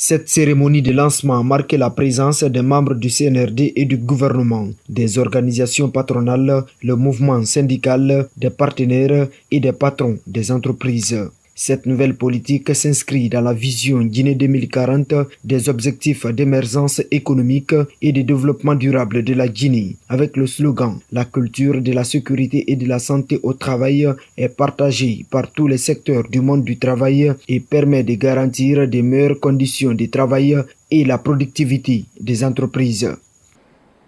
Cette cérémonie de lancement marquait la présence des membres du CNRD et du gouvernement, des organisations patronales, le mouvement syndical, des partenaires et des patrons des entreprises. Cette nouvelle politique s'inscrit dans la vision Guinée 2040 des objectifs d'émergence économique et de développement durable de la Guinée, avec le slogan « La culture de la sécurité et de la santé au travail est partagée par tous les secteurs du monde du travail et permet de garantir de meilleures conditions de travail et la productivité des entreprises ».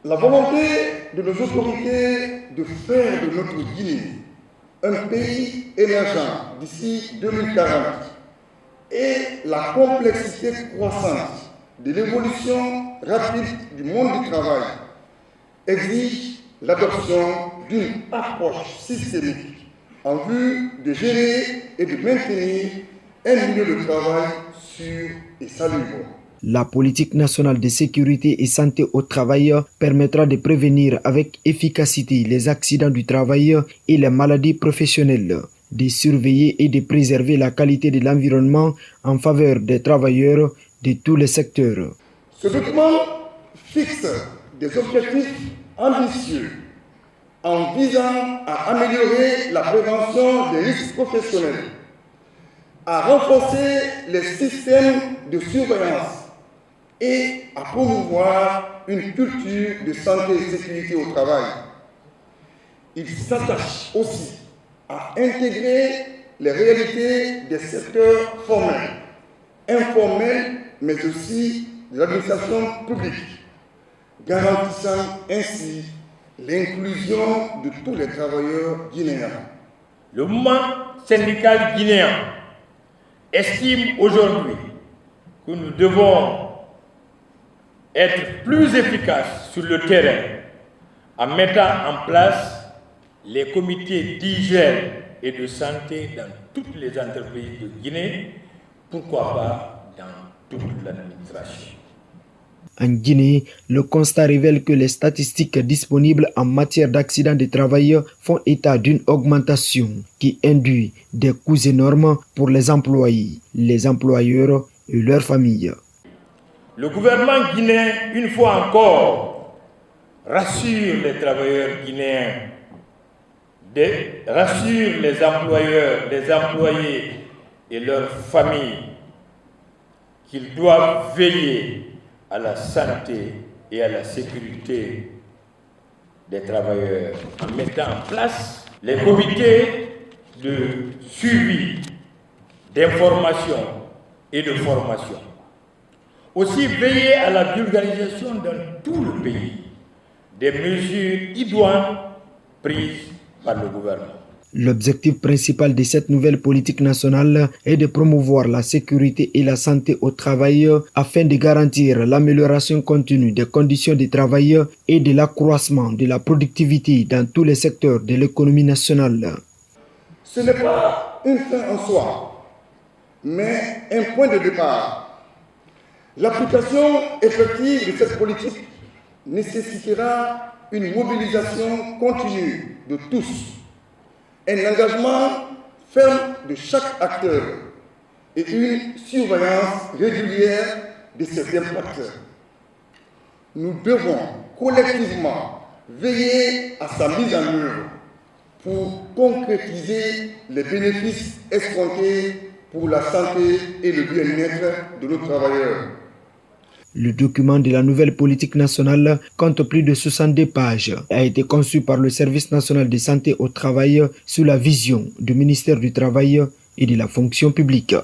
La volonté de nos autorités de faire de notre Guinée un pays émergent d'ici 2040 et la complexité croissante de l'évolution rapide du monde du travail exigent l'adoption d'une approche systémique en vue de gérer et de maintenir un milieu de travail sûr et salubre. La politique nationale de sécurité et santé au travail permettra de prévenir avec efficacité les accidents du travail et les maladies professionnelles, de surveiller et de préserver la qualité de l'environnement en faveur des travailleurs de tous les secteurs. Ce document fixe des objectifs ambitieux en visant à améliorer la prévention des risques professionnels, à renforcer les systèmes de surveillance et à promouvoir une culture de santé et sécurité au travail. Il s'attache aussi à intégrer les réalités des secteurs formels, informels, mais aussi de l'administration publique, garantissant ainsi l'inclusion de tous les travailleurs guinéens. Le mouvement syndical guinéen estime aujourd'hui que nous devons être plus efficaces sur le terrain en mettant en place les comités d'hygiène et de santé dans toutes les entreprises de Guinée, pourquoi pas dans toute l'administration. En Guinée, le constat révèle que les statistiques disponibles en matière d'accidents de travail font état d'une augmentation qui induit des coûts énormes pour les employés, les employeurs et leurs familles. Le gouvernement guinéen, une fois encore, rassure les travailleurs guinéens, rassure les employeurs, les employés et leurs familles qu'ils doivent veiller à la santé et à la sécurité des travailleurs en mettant en place les comités de suivi, d'information et de formation. Aussi veiller à la vulgarisation dans tout le pays des mesures idoines prises par le gouvernement. L'objectif principal de cette nouvelle politique nationale est de promouvoir la sécurité et la santé au travail afin de garantir l'amélioration continue des conditions de travail et de l'accroissement de la productivité dans tous les secteurs de l'économie nationale. Ce n'est pas une fin en soi, mais un point de départ. L'application effective de cette politique nécessitera une mobilisation continue de tous, un engagement ferme de chaque acteur et une surveillance régulière de ses impacteurs. Nous devons collectivement veiller à sa mise en œuvre pour concrétiser les bénéfices escomptés pour la santé et le bien-être de nos travailleurs. Le document de la nouvelle politique nationale compte plus de 62 pages et a été conçu par le Service national de santé au travail sous la vision du ministère du Travail et de la fonction publique.